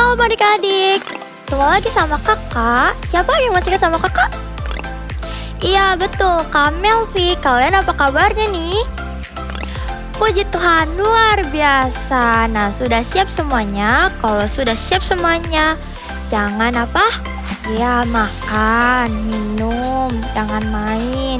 Malam adik-adik, ketemu lagi sama kakak. Siapa yang masih ingat sama kakak? Iya betul, Kak Melvi. Kalian apa kabarnya nih? Puji Tuhan, luar biasa. Nah, sudah siap semuanya? Kalau sudah siap semuanya, jangan apa? Ya, makan, minum, jangan main.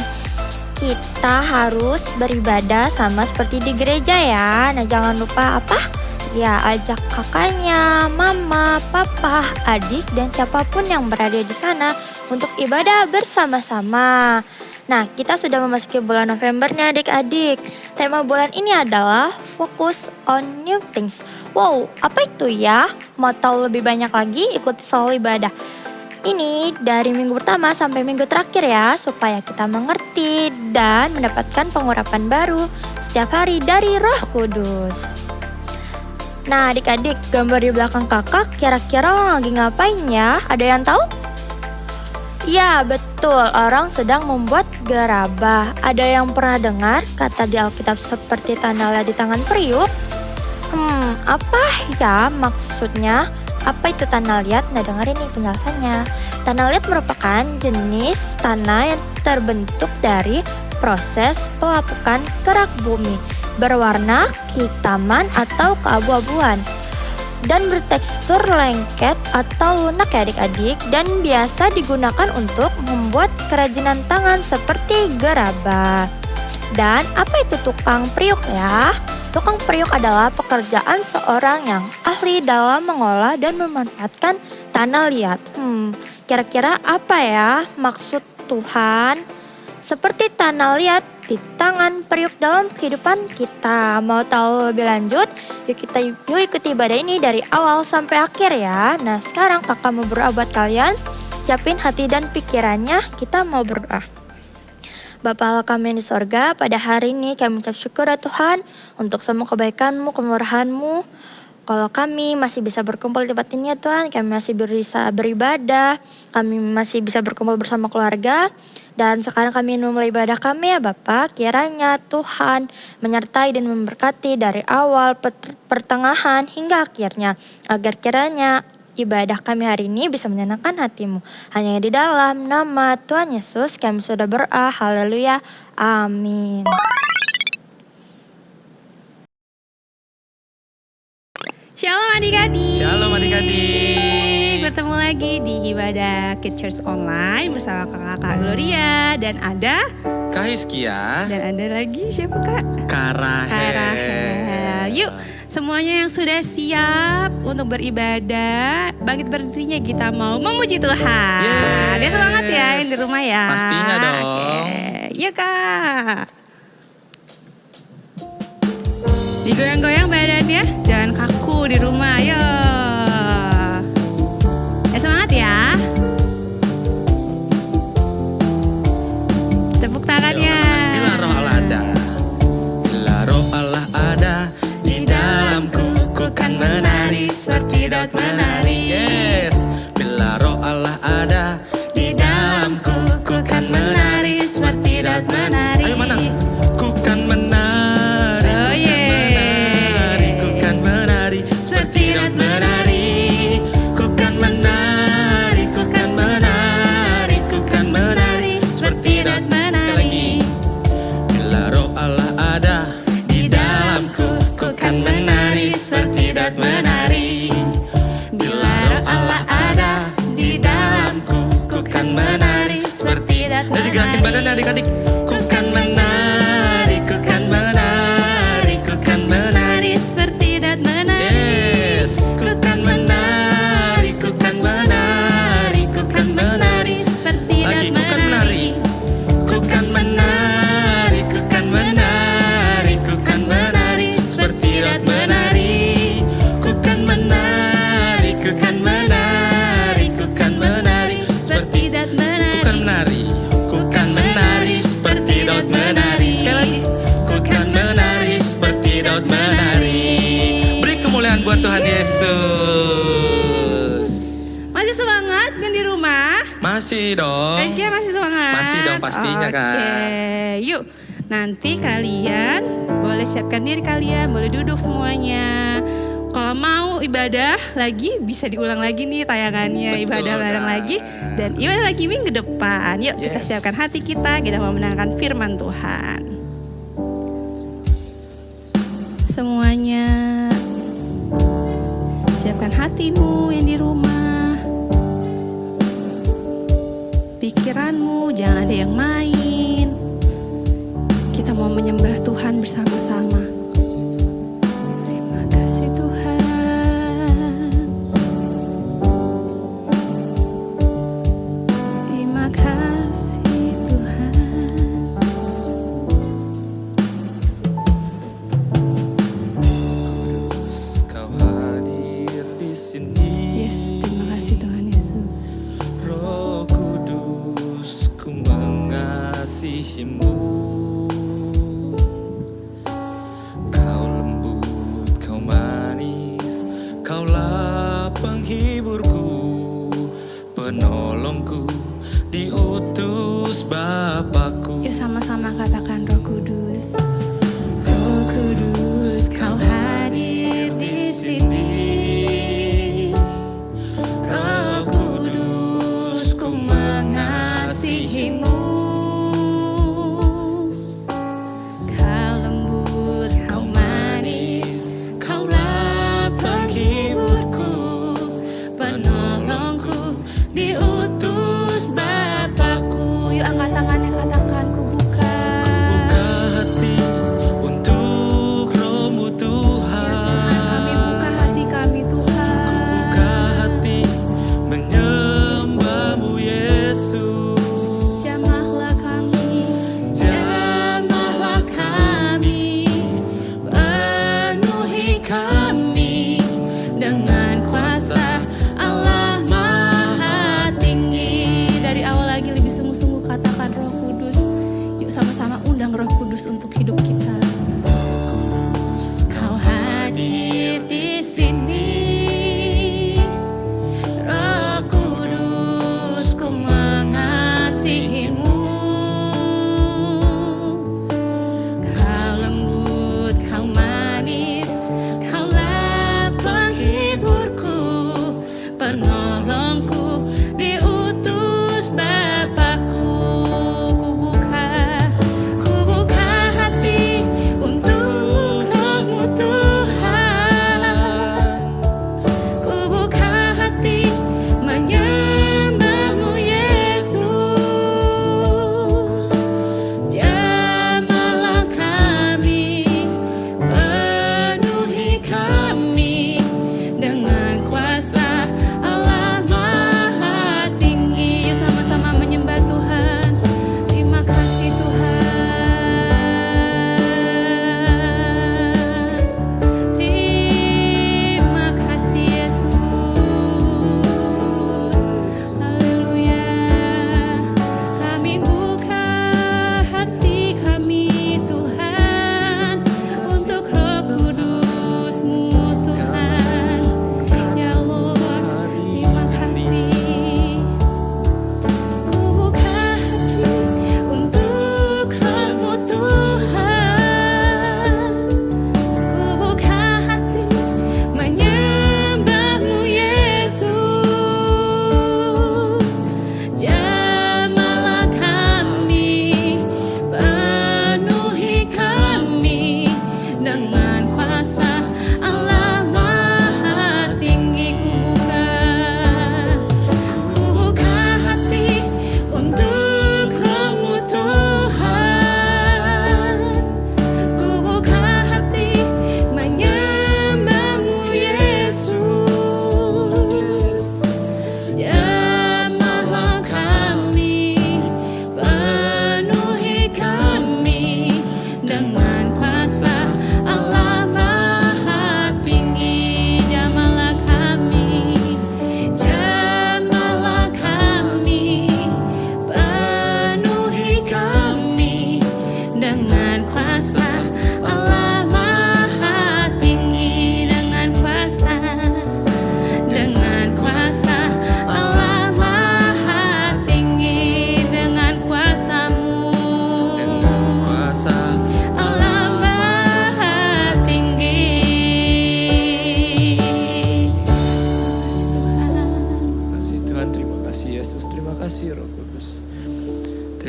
Kita harus beribadah sama seperti di gereja ya. Nah, jangan lupa apa? Ya, ajak kakaknya, mama, papa, adik, dan siapapun yang berada di sana untuk ibadah bersama-sama. Nah, kita sudah memasuki bulan November nih adik-adik. Tema bulan ini adalah Focus on New Things. Wow, apa itu ya? Mau tahu lebih banyak lagi? Ikuti selalu ibadah. Ini dari minggu pertama sampai minggu terakhir ya, supaya kita mengerti dan mendapatkan pengurapan baru setiap hari dari Roh Kudus. Nah adik-adik, gambar di belakang kakak kira-kira orang lagi ngapain ya? Ada yang tahu? Ya betul, orang sedang membuat gerabah. Ada yang pernah dengar kata di Alkitab seperti tanah liat di tangan periuk? Apa ya maksudnya? Apa itu tanah liat? Nah dengerin nih penjelasannya. Tanah liat merupakan jenis tanah yang terbentuk dari proses pelapukan kerak bumi, berwarna kehitaman atau keabu-abuan, dan bertekstur lengket atau lunak ya adik-adik, dan biasa digunakan untuk membuat kerajinan tangan seperti gerabah. Dan apa itu tukang periuk ya? Tukang periuk adalah pekerjaan seorang yang ahli dalam mengolah dan memanfaatkan tanah liat. Kira-kira apa ya maksud Tuhan seperti tanah liat di tangan periuk dalam kehidupan kita? Mau tahu lebih lanjut? Yuk ikuti ibadah ini dari awal sampai akhir ya. Nah sekarang kakak mau berdoa buat kalian. Siapin hati dan pikirannya, kita mau berdoa. Bapa Allah kami yang di sorga, pada hari ini kami ucap syukur ya Tuhan untuk semua kebaikan-Mu, kemurahan-Mu. Kalau kami masih bisa berkumpul di tempat ini ya Tuhan, kami masih bisa beribadah, kami masih bisa berkumpul bersama keluarga. Dan sekarang kami memulai ibadah kami ya Bapak, kiranya Tuhan menyertai dan memberkati dari awal, pertengahan hingga akhirnya. Agar kiranya ibadah kami hari ini bisa menyenangkan hati-Mu. Hanya di dalam nama Tuhan Yesus kami sudah berdoa, haleluya, amin. Shalom adik-adik. Shalom adik-adik. Bertemu lagi di ibadah Kid Church Online bersama kakak Gloria dan ada Kak Hiskia. dan ada lagi siapa kak? Kak Rahel. Yuk semuanya yang sudah siap untuk beribadah, bangkit berdirinya kita mau memuji Tuhan. Yes. Dia semangat ya yang di rumah ya. Pastinya dong. Oke. Yuk kak. Digoyang-goyang badannya, jangan kaku di rumah, ayo. Semangat ya. Tepuk tangannya. Bila roh Allah ada, bila roh Allah ada di dalamku, ku kan menari seperti Daud menari. Yes. Bila roh Allah ada di dalamku, ku kan menari seperti Daud menari. Ayo mana? Ku kan menari. Oh yeah. Ku kan menari seperti Daud menari. Ku kan menari, ku kan menari, ku kan menari seperti Daud menari. Sekali lagi. Bila roh Allah ada di dalamku, ku kan menari seperti Daud menari. Bila roh Allah ada di dalamku, ku kan menari seperti Daud menari. Jadi gerakin badannya adik-adik. Ku kan menari, ku kan menari, ku kan menari seperti Daud menari. Yes, ku kan menari, ku kan menari, ku kan menari. Seperti Lagi, Daud ku kan menari. Ku kan menari, ku kan menari, ku kan menari seperti Daud menari. Ku kan menari, ku kan menari, ku kan menari seperti Daud menari. ku kan menari, ku kan menari seperti Daud menari. Sekali lagi, ku kan menari seperti Daud menari. Beri kemuliaan buat Tuhan Yesus. Masih semangat kan di rumah? Masih dong. Rizky masih semangat? Masih dong pastinya, Kak. Oke, yuk. Nanti kalian boleh siapkan diri kalian, boleh duduk semuanya. Kalau mau mau ibadah lagi, bisa diulang lagi nih tayangannya. Betul, Ibadah bareng Kak. lagi. Dan ibadah lagi minggu depan. Yuk kita Yes. siapkan hati kita mau mendengarkan firman Tuhan. Semuanya, siapkan hatimu yang di rumah. Pikiranmu jangan ada yang main. Kita mau menyembah Tuhan bersama-sama. Terima kasih Tuhan. Terima kasih Tuhan. Kau hadir di sini. Yes, terima kasih Tuhan Yesus. Roh Kudus, ku mengasihimu. Kau lembut, kau manis, kaulah penghiburku, penolongku, diutus Bapakku. Yuk sama-sama katakan Roh Kudus. Roh Kudus, kau hadir di sini. Roh Kudus, ku mengasihimu. Kau lembut, kau manis, kaulah penghiburku, penolongku, diutus Bapakku. Yuk angkat tangannya, katakan ku buka. Buka hati untuk rohmu Tuhan. Kami buka hati kami Tuhan. Buka hati menyembahmu Yesus. Jamahlah kami, jamahlah kami, penuhi kami dengan kuasa Allah Maha Tinggi. Dari awal lagi lebih sungguh-sungguh katakan Roh Kudus. Yuk sama-sama undang Roh Kudus untuk hidup kita. Kau hadir di sini. Roh Kudus, ku mengasihimu. Kau lembut, kau manis, kaulah penghiburku, penolongku, diutus Bapakku. Ku buka hati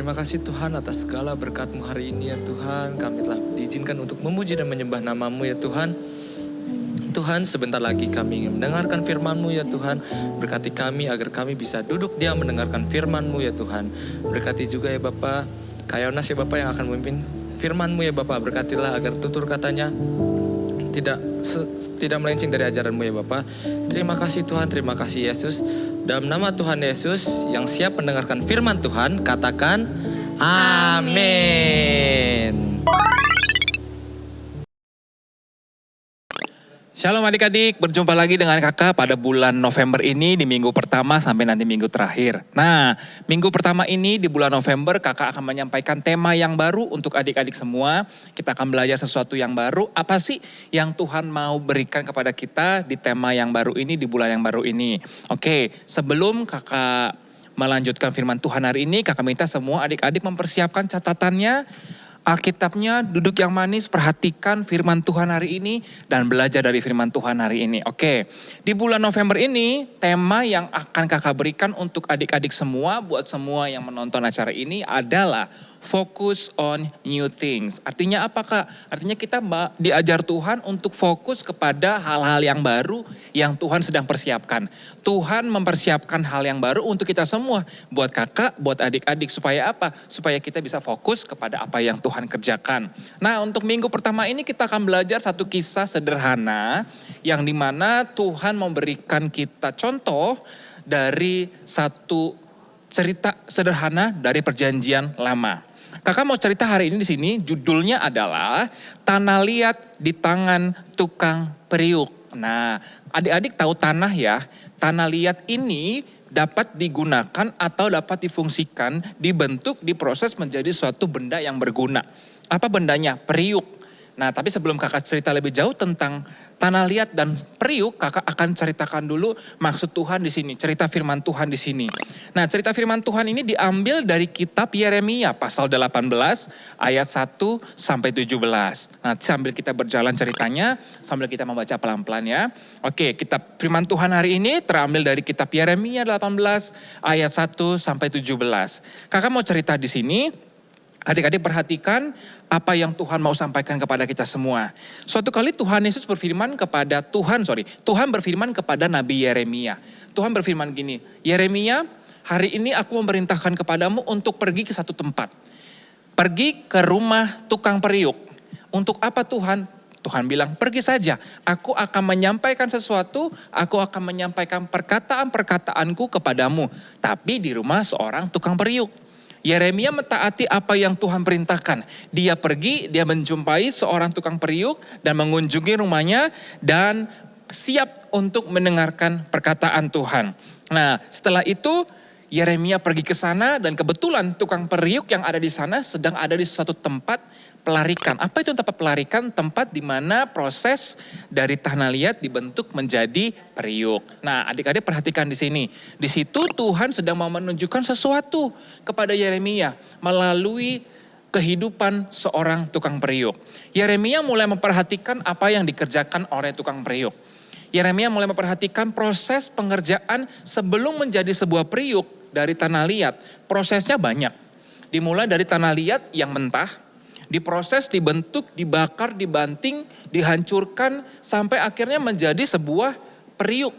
Terima kasih Tuhan atas segala berkat-Mu hari ini ya Tuhan. Kami telah diizinkan untuk memuji dan menyembah nama-Mu ya Tuhan. Tuhan, sebentar lagi kami ingin mendengarkan firman-Mu ya Tuhan. Berkati kami agar kami bisa duduk diam mendengarkan firman-Mu ya Tuhan. Berkati juga ya Bapak Kak Yonas ya Bapak yang akan memimpin firman-Mu ya Bapak. Berkatilah agar tutur katanya tidak melenceng dari ajaran-Mu ya Bapak. Terima kasih Tuhan, terima kasih Yesus. Dalam nama Tuhan Yesus yang siap mendengarkan firman Tuhan, katakan amin. Shalom adik-adik, berjumpa lagi dengan kakak pada bulan November ini di minggu pertama sampai nanti minggu terakhir. Nah, minggu pertama ini di bulan November kakak akan menyampaikan tema yang baru untuk adik-adik semua. Kita akan belajar sesuatu yang baru. Apa sih yang Tuhan mau berikan kepada kita di tema yang baru ini, di bulan yang baru ini. Oke, sebelum kakak melanjutkan firman Tuhan hari ini, kakak minta semua adik-adik mempersiapkan catatannya, Alkitabnya, duduk yang manis, perhatikan firman Tuhan hari ini dan belajar dari firman Tuhan hari ini. Oke, di bulan November ini tema yang akan kakak berikan untuk adik-adik semua, buat semua yang menonton acara ini adalah focus on new things. Artinya apa Kak? Artinya kita diajar Tuhan untuk fokus kepada hal-hal yang baru yang Tuhan sedang persiapkan. Tuhan mempersiapkan hal yang baru untuk kita semua. Buat kakak, buat adik-adik. Supaya apa? Supaya kita bisa fokus kepada apa yang Tuhan kerjakan. Nah, untuk minggu pertama ini kita akan belajar satu kisah sederhana yang dimana Tuhan memberikan kita contoh dari satu cerita sederhana dari perjanjian lama. Kakak mau cerita hari ini di sini, judulnya adalah Tanah Liat di Tangan Tukang Periuk. Nah, adik-adik tahu tanah ya. Tanah liat ini dapat digunakan atau dapat difungsikan, dibentuk, diproses menjadi suatu benda yang berguna. Apa bendanya? Periuk. Nah, tapi sebelum kakak cerita lebih jauh tentang tanah liat dan periuk, kakak akan ceritakan dulu maksud Tuhan di sini, cerita firman Tuhan di sini. Nah, cerita firman Tuhan ini diambil dari kitab Yeremia pasal 18 ayat 1 sampai 17. Nah, sambil kita berjalan ceritanya, sambil kita membaca pelan-pelan ya. Oke, kitab firman Tuhan hari ini terambil dari kitab Yeremia 18 ayat 1 sampai 17. Kakak mau cerita di sini. Adik-adik perhatikan apa yang Tuhan mau sampaikan kepada kita semua. Suatu kali Tuhan Yesus berfirman kepada Tuhan berfirman kepada Nabi Yeremia. Tuhan berfirman gini, Yeremia, hari ini aku memerintahkan kepadamu untuk pergi ke satu tempat. Pergi ke rumah tukang periuk. Untuk apa Tuhan? Tuhan bilang, pergi saja. Aku akan menyampaikan sesuatu, aku akan menyampaikan perkataan-perkataanku kepadamu. Tapi di rumah seorang tukang periuk. Yeremia mentaati apa yang Tuhan perintahkan. Dia pergi, dia menjumpai seorang tukang periuk dan mengunjungi rumahnya dan siap untuk mendengarkan perkataan Tuhan. Nah, setelah itu Yeremia pergi ke sana dan kebetulan tukang periuk yang ada di sana sedang ada di suatu tempat pelarikan. Apa itu tempat pelarikan? Tempat di mana proses dari tanah liat dibentuk menjadi periuk. Nah, adik-adik perhatikan di sini. Di situ Tuhan sedang mau menunjukkan sesuatu kepada Yeremia melalui kehidupan seorang tukang periuk. Yeremia mulai memperhatikan apa yang dikerjakan oleh tukang periuk. Yeremia mulai memperhatikan proses pengerjaan sebelum menjadi sebuah periuk dari tanah liat. Prosesnya banyak. Dimulai dari tanah liat yang mentah, diproses, dibentuk, dibakar, dibanting, dihancurkan, sampai akhirnya menjadi sebuah periuk.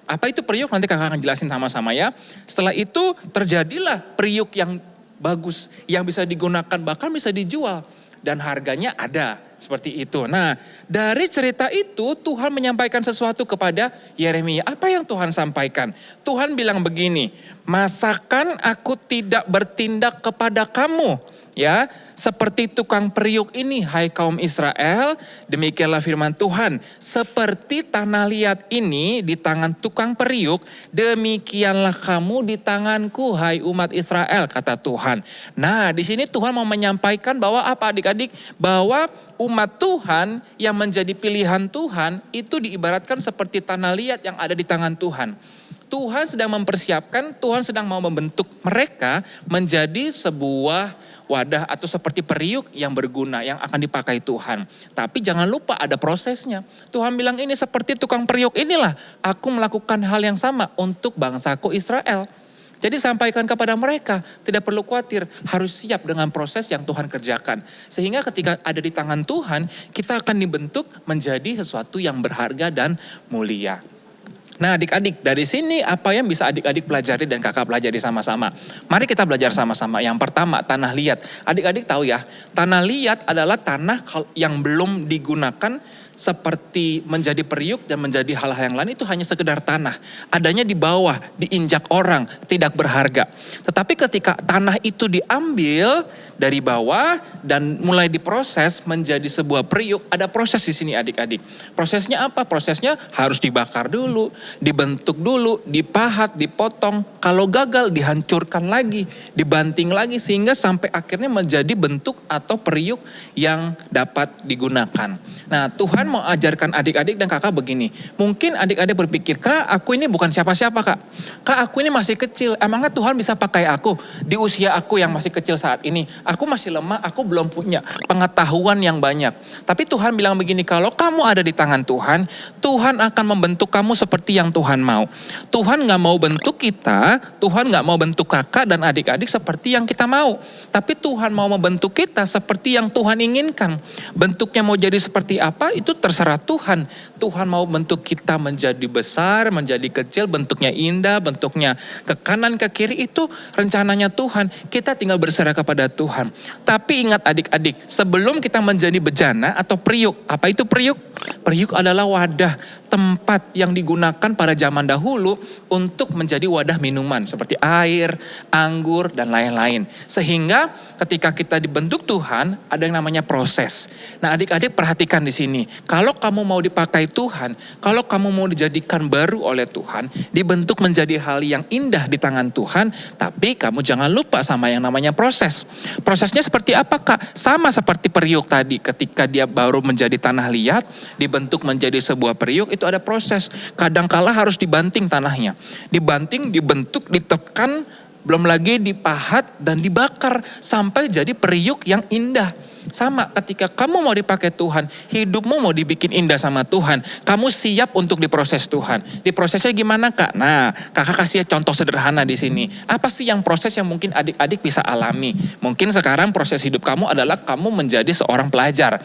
Apa itu periuk? Nanti kakak akan jelasin sama-sama ya. Setelah itu terjadilah periuk yang bagus, yang bisa digunakan, bahkan bisa dijual. Dan harganya ada, seperti itu. Nah, dari cerita itu Tuhan menyampaikan sesuatu kepada Yeremia. Apa yang Tuhan sampaikan? Tuhan bilang begini, masakan aku tidak bertindak kepada kamu? Ya, seperti tukang periuk ini, hai kaum Israel, demikianlah firman Tuhan. Seperti tanah liat ini di tangan tukang periuk, demikianlah kamu di tanganku, hai umat Israel, kata Tuhan. Nah, di sini Tuhan mau menyampaikan bahwa apa adik-adik? Bahwa umat Tuhan yang menjadi pilihan Tuhan itu diibaratkan seperti tanah liat yang ada di tangan Tuhan. Tuhan sedang mempersiapkan, Tuhan sedang mau membentuk mereka menjadi sebuah wadah atau seperti periuk yang berguna yang akan dipakai Tuhan. Tapi jangan lupa ada prosesnya. Tuhan bilang ini seperti tukang periuk inilah aku melakukan hal yang sama untuk bangsaku Israel. Jadi sampaikan kepada mereka, tidak perlu khawatir, harus siap dengan proses yang Tuhan kerjakan. Sehingga ketika ada di tangan Tuhan, kita akan dibentuk menjadi sesuatu yang berharga dan mulia. Nah adik-adik, dari sini apa yang bisa adik-adik pelajari dan kakak pelajari sama-sama? Mari kita belajar sama-sama. Yang pertama, tanah liat. Adik-adik tahu ya, tanah liat adalah tanah yang belum digunakan seperti menjadi periuk dan menjadi hal-hal yang lain, itu hanya sekedar tanah. Adanya di bawah, diinjak orang, tidak berharga. Tetapi ketika tanah itu diambil dari bawah dan mulai diproses menjadi sebuah periuk, ada proses di sini adik-adik. Prosesnya apa? Prosesnya harus dibakar dulu, dibentuk dulu, dipahat, dipotong. Kalau gagal dihancurkan lagi, dibanting lagi sehingga sampai akhirnya menjadi bentuk atau periuk yang dapat digunakan. Nah Tuhan mau ajarkan adik-adik dan kakak begini. Mungkin adik-adik berpikir, Kak aku ini bukan siapa-siapa Kak. Kak aku ini masih kecil, emangnya Tuhan bisa pakai aku di usia aku yang masih kecil saat ini. Aku masih lemah, aku belum punya pengetahuan yang banyak. Tapi Tuhan bilang begini, kalau kamu ada di tangan Tuhan, Tuhan akan membentuk kamu seperti yang Tuhan mau. Tuhan gak mau bentuk kita, Tuhan gak mau bentuk kakak dan adik-adik seperti yang kita mau. Tapi Tuhan mau membentuk kita seperti yang Tuhan inginkan. Bentuknya mau jadi seperti apa, itu terserah Tuhan. Tuhan mau bentuk kita menjadi besar, menjadi kecil, bentuknya indah, bentuknya ke kanan, ke kiri, itu rencananya Tuhan. Kita tinggal berserah kepada Tuhan. Tapi ingat adik-adik, sebelum kita menjadi bejana atau periuk, apa itu periuk? Periuk adalah wadah, tempat yang digunakan pada zaman dahulu untuk menjadi wadah minuman seperti air, anggur, dan lain-lain. Sehingga ketika kita dibentuk Tuhan, ada yang namanya proses. Nah adik-adik perhatikan di sini, kalau kamu mau dipakai Tuhan, kalau kamu mau dijadikan baru oleh Tuhan, dibentuk menjadi hal yang indah di tangan Tuhan, tapi kamu jangan lupa sama yang namanya proses. Prosesnya seperti apa Kak? Sama seperti periuk tadi, ketika dia baru menjadi tanah liat, dibentuk menjadi sebuah periuk, itu ada proses. Kadangkala harus dibanting tanahnya. Dibanting, dibentuk, ditekan, belum lagi dipahat dan dibakar sampai jadi periuk yang indah. Sama ketika kamu mau dipakai Tuhan, hidupmu mau dibikin indah sama Tuhan, kamu siap untuk diproses Tuhan. Diprosesnya gimana Kak? Nah, kakak kasih contoh sederhana di sini. Apa sih yang proses yang mungkin adik-adik bisa alami? Mungkin sekarang proses hidup kamu adalah kamu menjadi seorang pelajar.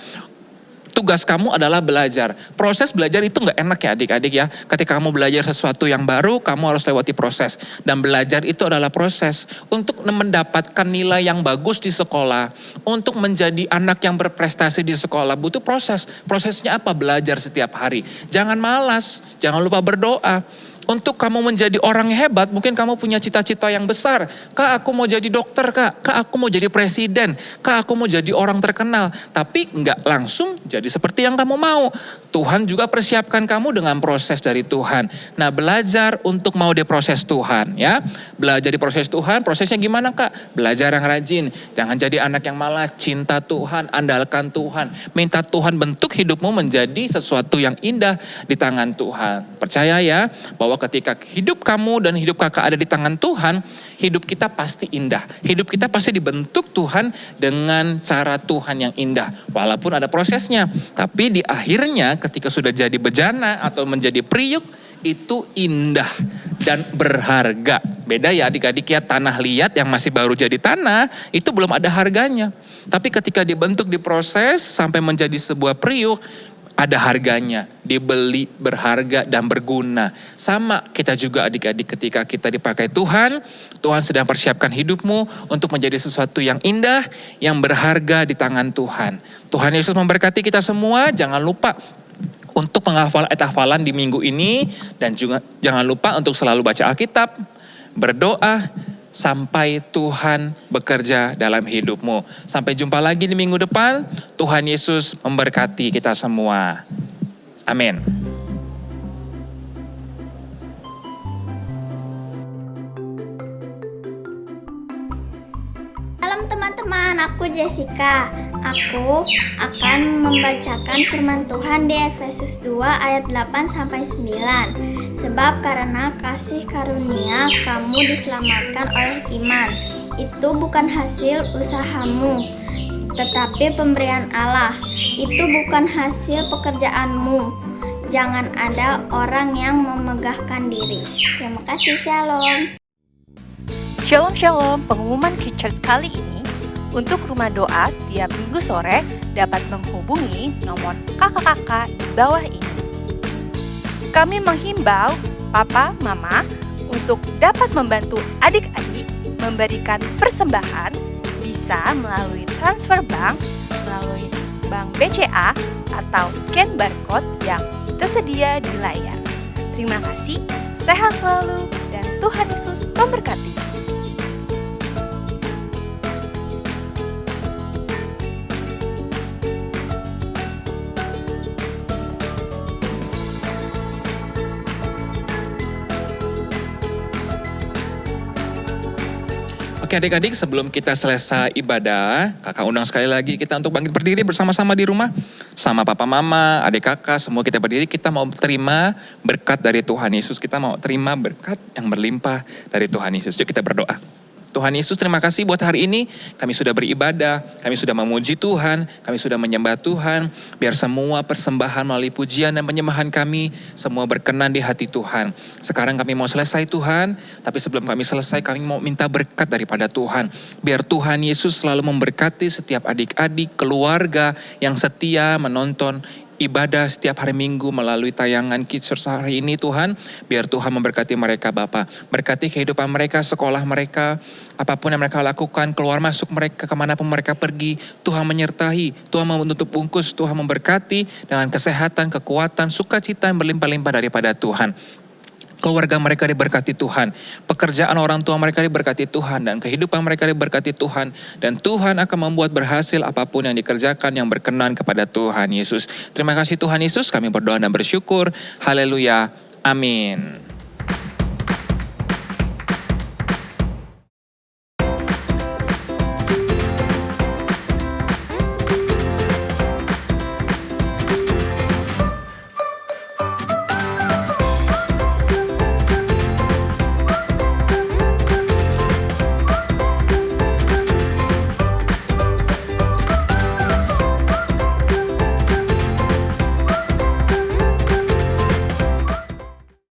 Tugas kamu adalah belajar. Proses belajar itu gak enak ya adik-adik ya. Ketika kamu belajar sesuatu yang baru, kamu harus lewati proses. Dan belajar itu adalah proses. Untuk mendapatkan nilai yang bagus di sekolah, untuk menjadi anak yang berprestasi di sekolah, butuh proses. Prosesnya apa? Belajar setiap hari. Jangan malas, jangan lupa berdoa. Untuk kamu menjadi orang hebat, mungkin kamu punya cita-cita yang besar. Kak, aku mau jadi dokter, Kak. Kak, aku mau jadi presiden. Kak, aku mau jadi orang terkenal. Tapi nggak langsung jadi seperti yang kamu mau. Tuhan juga persiapkan kamu dengan proses dari Tuhan. Nah, belajar untuk mau diproses Tuhan, ya. Belajar diproses Tuhan, prosesnya gimana, Kak? Belajar yang rajin. Jangan jadi anak yang malas, cinta Tuhan, andalkan Tuhan. Minta Tuhan bentuk hidupmu menjadi sesuatu yang indah di tangan Tuhan. Percaya ya, bahwa ketika hidup kamu dan hidup kakak ada di tangan Tuhan, hidup kita pasti indah. Hidup kita pasti dibentuk Tuhan dengan cara Tuhan yang indah. Walaupun ada prosesnya. Tapi di akhirnya ketika sudah jadi bejana atau menjadi periuk, itu indah dan berharga. Beda ya adik-adik ya, tanah liat yang masih baru jadi tanah, itu belum ada harganya. Tapi ketika dibentuk, diproses sampai menjadi sebuah periuk, ada harganya, dibeli, berharga dan berguna. Sama kita juga adik-adik, ketika kita dipakai Tuhan, Tuhan sedang persiapkan hidupmu untuk menjadi sesuatu yang indah, yang berharga di tangan Tuhan. Tuhan Yesus memberkati kita semua. Jangan lupa untuk menghafal ayat hafalan di minggu ini, dan juga jangan lupa untuk selalu baca Alkitab, berdoa, sampai Tuhan bekerja dalam hidupmu. Sampai jumpa lagi di minggu depan. Tuhan Yesus memberkati kita semua. Amin. Salam teman-teman, aku Jessica. Aku akan membacakan firman Tuhan di Efesus 2 ayat 8-9. Sebab karena kasih karunia kamu diselamatkan oleh iman. Itu bukan hasil usahamu, tetapi pemberian Allah. Itu bukan hasil pekerjaanmu. Jangan ada orang yang memegahkan diri. Terima kasih, shalom. Shalom Shalom, pengumuman Kids kali ini untuk rumah doa setiap minggu sore dapat menghubungi nomor kakak-kakak di bawah ini. Kami menghimbau papa, mama untuk dapat membantu adik-adik memberikan persembahan bisa melalui transfer bank, melalui bank BCA atau scan barcode yang tersedia di layar. Terima kasih, sehat selalu, dan Tuhan Yesus memberkati. Oke adik-adik, sebelum kita selesai ibadah, kakak undang sekali lagi kita untuk bangkit berdiri bersama-sama di rumah. Sama papa mama, adik kakak, semua kita berdiri, kita mau terima berkat dari Tuhan Yesus. Kita mau terima berkat yang berlimpah dari Tuhan Yesus. Yuk kita berdoa. Tuhan Yesus, terima kasih buat hari ini. Kami sudah beribadah, kami sudah memuji Tuhan, kami sudah menyembah Tuhan. Biar semua persembahan melalui pujian dan penyembahan kami, semua berkenan di hati Tuhan. Sekarang kami mau selesai Tuhan, tapi sebelum kami selesai kami mau minta berkat daripada Tuhan. Biar Tuhan Yesus selalu memberkati setiap adik-adik, keluarga yang setia menonton ibadah setiap hari Minggu melalui tayangan Kids hari ini Tuhan. Biar Tuhan memberkati mereka Bapa. Berkati kehidupan mereka, sekolah mereka, apapun yang mereka lakukan, keluar masuk mereka, kemanapun mereka pergi. Tuhan menyertai, Tuhan menutup bungkus, Tuhan memberkati dengan kesehatan, kekuatan, sukacita yang berlimpah-limpah daripada Tuhan. Keluarga mereka diberkati Tuhan, pekerjaan orang tua mereka diberkati Tuhan, dan kehidupan mereka diberkati Tuhan. Dan Tuhan akan membuat berhasil apapun yang dikerjakan yang berkenan kepada Tuhan Yesus. Terima kasih Tuhan Yesus, kami berdoa dan bersyukur. Haleluya, amin.